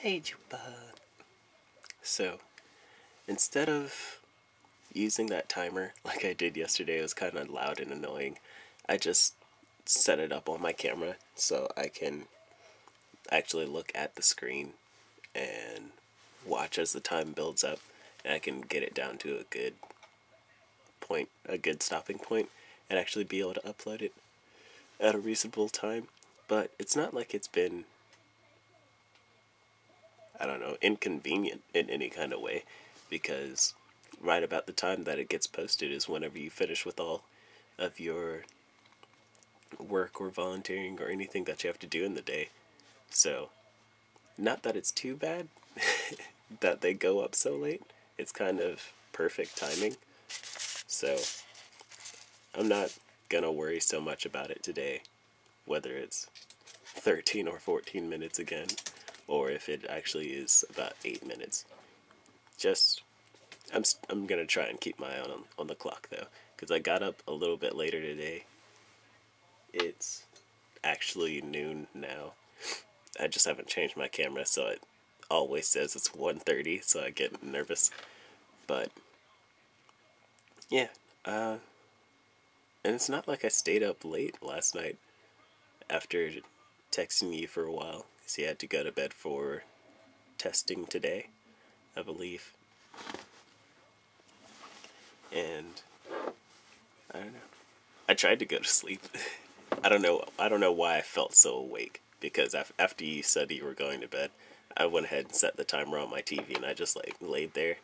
Hey, Juba. So, instead of using that timer like I did yesterday, it was kind of loud and annoying. I just set it up on my camera so I can actually look at the screen and watch as the time builds up, and I can get it down to a good point, a good stopping point, and actually be able to upload it at a reasonable time. But it's not like it's been, I don't know, inconvenient in any kind of way, because right about the time that it gets posted is whenever you finish with all of your work or volunteering or anything that you have to do in the day. So, not that it's too bad that they go up so late. It's kind of perfect timing. So, I'm not gonna worry so much about it today, whether it's 13 or 14 minutes again, or if it actually is about 8 minutes. Just, I'm gonna try and keep my eye on the clock though, because I got up a little bit later today. It's actually noon now. I just haven't changed my camera, so it always says it's 1:30, so I get nervous. But yeah, and it's not like I stayed up late last night after texting you for a while, because you had to go to bed for testing today, I believe. And I don't know. I tried to go to sleep. I don't know why I felt so awake, because after you said you were going to bed, I went ahead and set the timer on my TV, and I just laid there,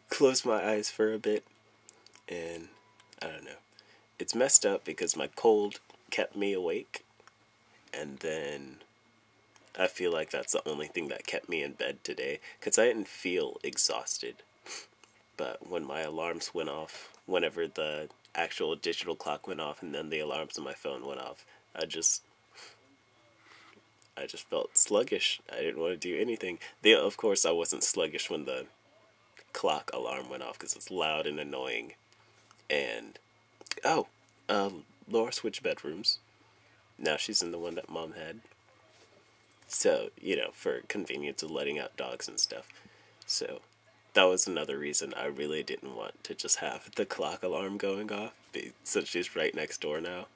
closed my eyes for a bit, and I don't know. It's messed up because my cold kept me awake, and then I feel like that's the only thing that kept me in bed today, because I didn't feel exhausted. But when my alarms went off, whenever the actual digital clock went off and then the alarms on my phone went off, I just felt sluggish. I didn't want to do anything. Of course, I wasn't sluggish when the clock alarm went off, because it's loud and annoying. And, oh, Laura switched bedrooms. Now she's in the one that Mom had. So, for convenience of letting out dogs and stuff. So, that was another reason I really didn't want to just have the clock alarm going off, since she's right next door now.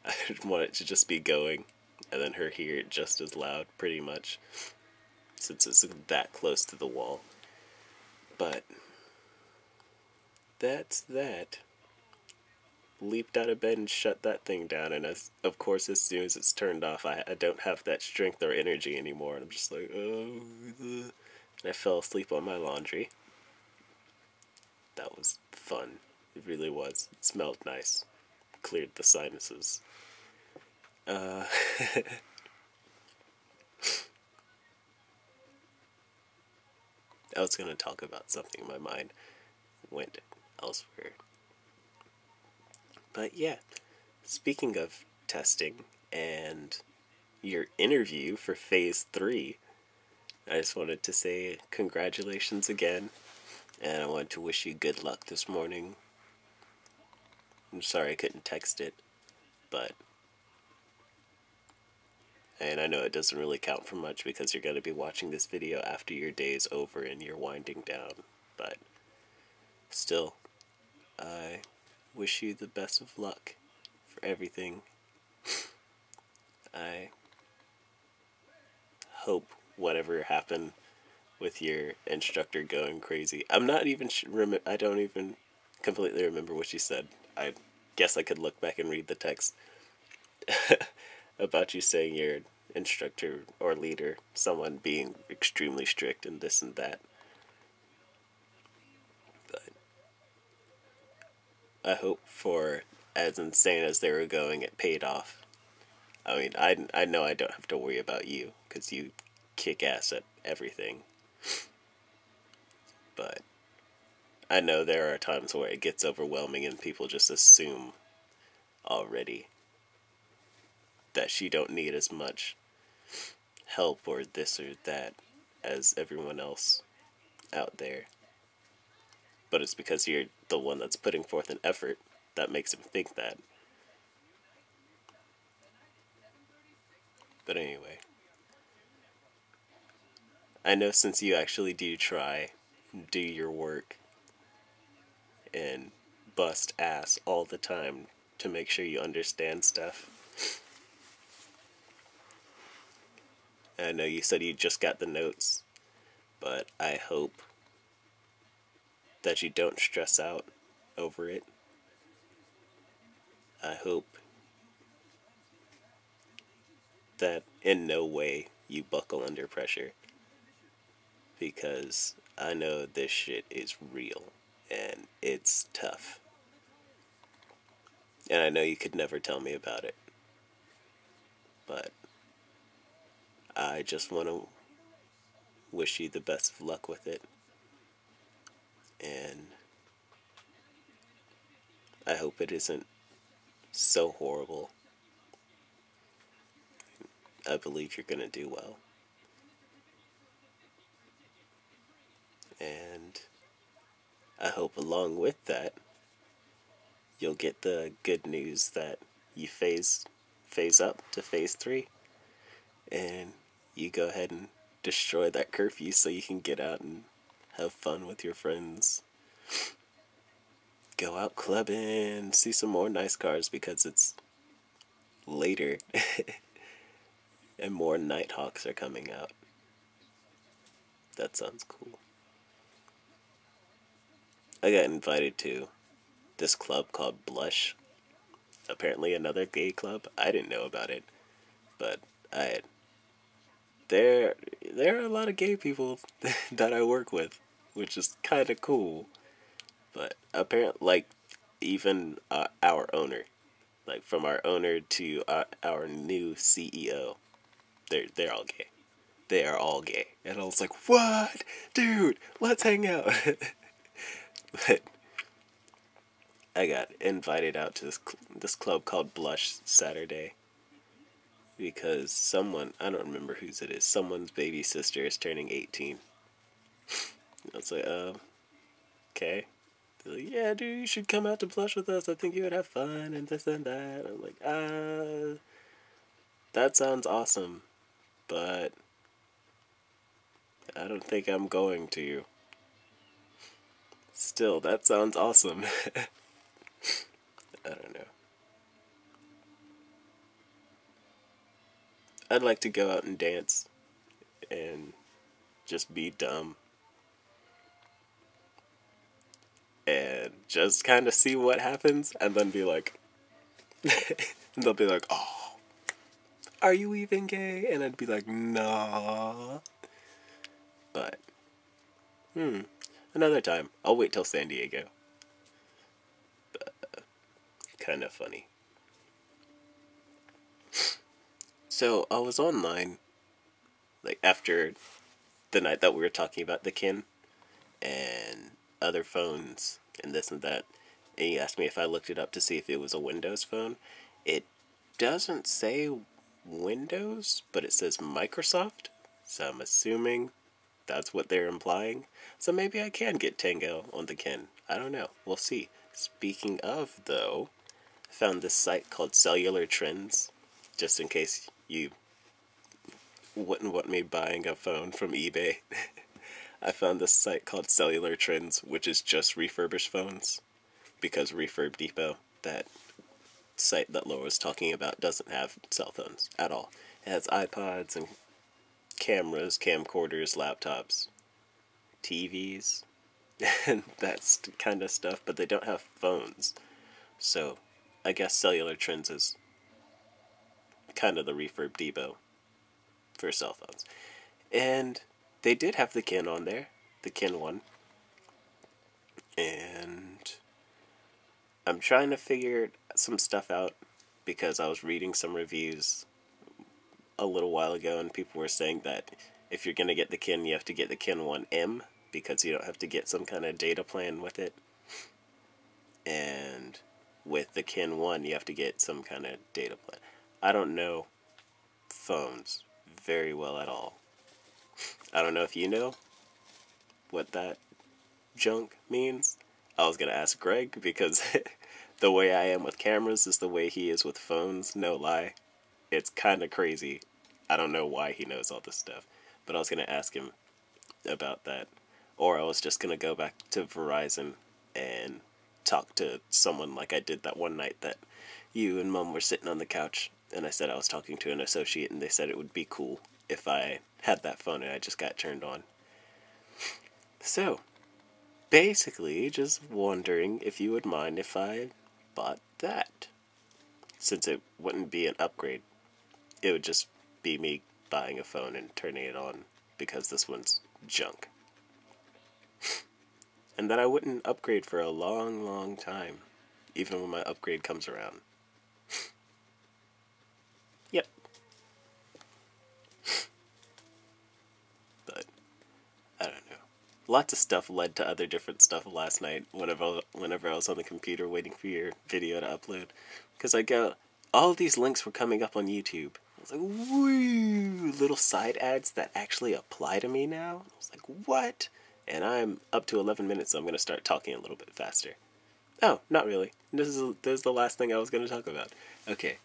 I want it to just be going, and then her hear it just as loud, pretty much, since it's that close to the wall. But that's that. Leaped out of bed and shut that thing down, and of course, as soon as it's turned off, I don't have that strength or energy anymore, and I'm just like, oh, and I fell asleep on my laundry. That was fun. It really was. It smelled nice. Cleared the sinuses. I was going to talk about something, my mind went elsewhere. But yeah, speaking of testing and your interview for Phase 3, I just wanted to say congratulations again, and I wanted to wish you good luck this morning. I'm sorry I couldn't text it, and I know it doesn't really count for much because you're going to be watching this video after your day is over and you're winding down, but still, I wish you the best of luck for everything. I hope whatever happened with your instructor going crazy. I'm not even I don't even completely remember what she said. I guess I could look back and read the text about you saying your instructor or leader, someone being extremely strict and this and that. But I hope for as insane as they were going, it paid off. I mean, I know I don't have to worry about you, because you kick ass at everything. But I know there are times where it gets overwhelming and people just assume already that you don't need as much help or this or that as everyone else out there. But it's because you're the one that's putting forth an effort that makes them think that. But anyway, I know since you actually do try, do your work, and bust ass all the time to make sure you understand stuff. I know you said you just got the notes, but I hope that you don't stress out over it. I hope that in no way you buckle under pressure, because I know this shit is real and it's tough. And I know you could never tell me about it, but I just want to wish you the best of luck with it. And I hope it isn't so horrible. I believe you're going to do well. And I hope along with that, you'll get the good news that you phase up to phase 3, and you go ahead and destroy that curfew so you can get out and have fun with your friends. Go out clubbing, see some more nice cars because it's later and more Nighthawks are coming out. That sounds cool. I got invited to this club called Blush. Apparently another gay club. I didn't know about it, but there are a lot of gay people that I work with, which is kind of cool. But apparently, like, even our owner, like from our owner to our new CEO, they're all gay. They are all gay, and I was like, "What, dude? Let's hang out." But I got invited out to this club called Blush Saturday because someone, I don't remember whose it is, someone's baby sister is turning 18. I was like, okay. They're like, yeah, dude, you should come out to Blush with us. I think you would have fun and this and that. I'm like, that sounds awesome, but I don't think I'm going to. Still, that sounds awesome. I don't know. I'd like to go out and dance and just be dumb and just kind of see what happens and then be like, and they'll be like, oh, are you even gay? And I'd be like, nah. But, another time. I'll wait till San Diego. Kind of funny. So I was online, like after the night that we were talking about the kin and other phones and this and that, and he asked me if I looked it up to see if it was a Windows phone. It doesn't say Windows, but it says Microsoft, so I'm assuming that's what they're implying. So maybe I can get Tango on the kin. I don't know. We'll see. Speaking of, though, I found this site called Cellular Trends, just in case you wouldn't want me buying a phone from eBay. I found this site called Cellular Trends, which is just refurbished phones, because Refurb Depot, that site that Laura was talking about, doesn't have cell phones at all. It has iPods and cameras, camcorders, laptops, TVs, and that's kind of stuff, but they don't have phones. So I guess Cellular Trends is kind of the Refurb Depot for cell phones. And they did have the Kin on there, the Kin 1. And I'm trying to figure some stuff out because I was reading some reviews a little while ago and people were saying that if you're going to get the Kin, you have to get the Kin 1M because you don't have to get some kind of data plan with it. And with the Kin 1, you have to get some kind of data plan. I don't know phones very well at all. I don't know if you know what that junk means. I was going to ask Greg because the way I am with cameras is the way he is with phones, no lie. It's kind of crazy. I don't know why he knows all this stuff, but I was going to ask him about that. Or I was just going to go back to Verizon and talk to someone like I did that one night that you and Mom were sitting on the couch, and I said I was talking to an associate, and they said it would be cool if I had that phone and I just got turned on. So, basically, just wondering if you would mind if I bought that. Since it wouldn't be an upgrade, it would just be me buying a phone and turning it on because this one's junk. And that I wouldn't upgrade for a long, long time, even when my upgrade comes around. Yep. But, I don't know. Lots of stuff led to other different stuff last night whenever I was on the computer waiting for your video to upload. Because all of these links were coming up on YouTube. I was like, woo! Little side ads that actually apply to me now. I was like, what? And I'm up to 11 minutes, so I'm going to start talking a little bit faster. Oh, not really. This is the last thing I was going to talk about. Okay.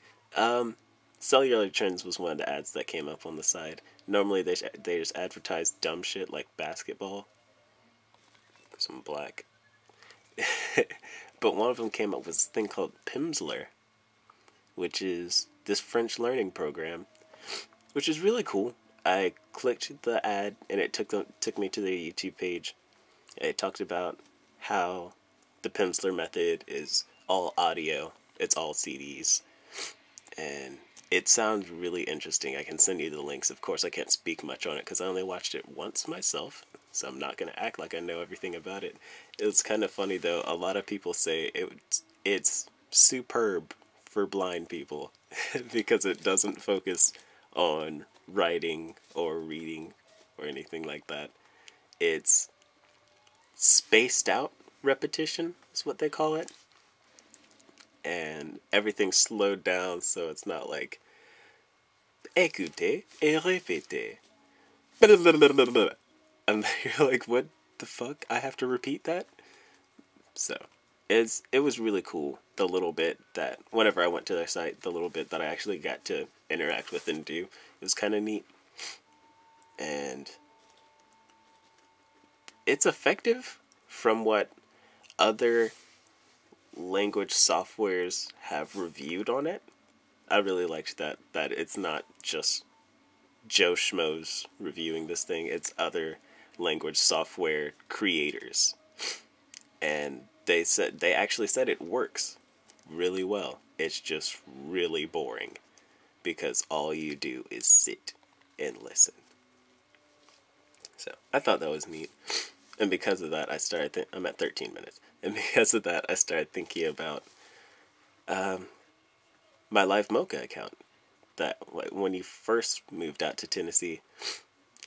Cellular Trends was one of the ads that came up on the side. Normally they just advertise dumb shit like basketball. Because I'm black. But one of them came up with this thing called Pimsleur, which is this French learning program, which is really cool. I clicked the ad, and it took me to their YouTube page. It talked about how the Pimsleur method is all audio. It's all CDs. And it sounds really interesting. I can send you the links. Of course, I can't speak much on it because I only watched it once myself, so I'm not going to act like I know everything about it. It's kind of funny, though. A lot of people say it's superb for blind people because it doesn't focus on writing or reading or anything like that. It's spaced out repetition is what they call it, and everything's slowed down, so it's not like écoutez et répétez, and you're like, what the fuck, I have to repeat that? So it was really cool, the little bit that whenever I went to their site, the little bit that I actually got to interact with and do. It was kind of neat. And it's effective from what other language softwares have reviewed on it. I really liked that it's not just Joe Schmoes reviewing this thing, it's other language software creators. And they actually said it works really well. It's just really boring because all you do is sit and listen. So I thought that was neat. And because of that, I'm at 13 minutes. And because of that, I started thinking about my Live Mocha account. That when you first moved out to Tennessee,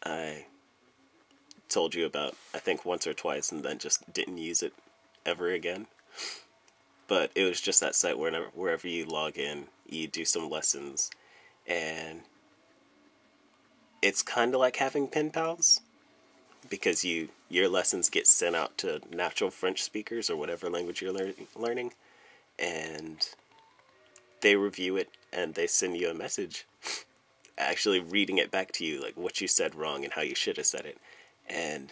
I told you about, I think once or twice, and then just didn't use it ever again. But it was just that site wherever you log in, you do some lessons, and it's kind of like having pen pals, because your lessons get sent out to natural French speakers or whatever language you're learning, and they review it and they send you a message actually reading it back to you, like what you said wrong and how you should have said it. And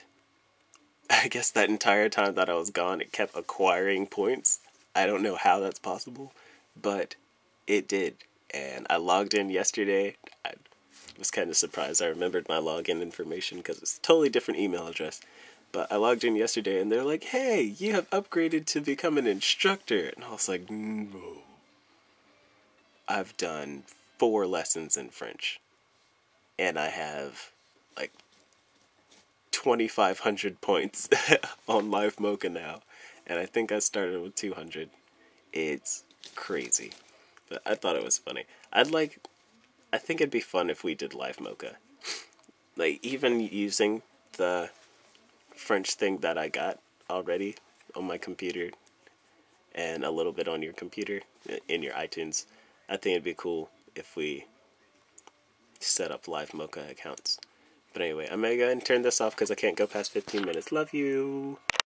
I guess that entire time that I was gone, it kept acquiring points. I don't know how that's possible, but it did. And I logged in yesterday. I was kind of surprised I remembered my login information because it's a totally different email address. But I logged in yesterday and they're like, hey, you have upgraded to become an instructor. And I was like, no. I've done 4 lessons in French. And I have like 2,500 points on Live Mocha now. And I think I started with 200. It's crazy. But I thought it was funny. I think it'd be fun if we did Live Mocha. Like, even using the French thing that I got already on my computer and a little bit on your computer in your iTunes, I think it'd be cool if we set up Live Mocha accounts. But anyway, I'm going to go ahead and turn this off because I can't go past 15 minutes. Love you!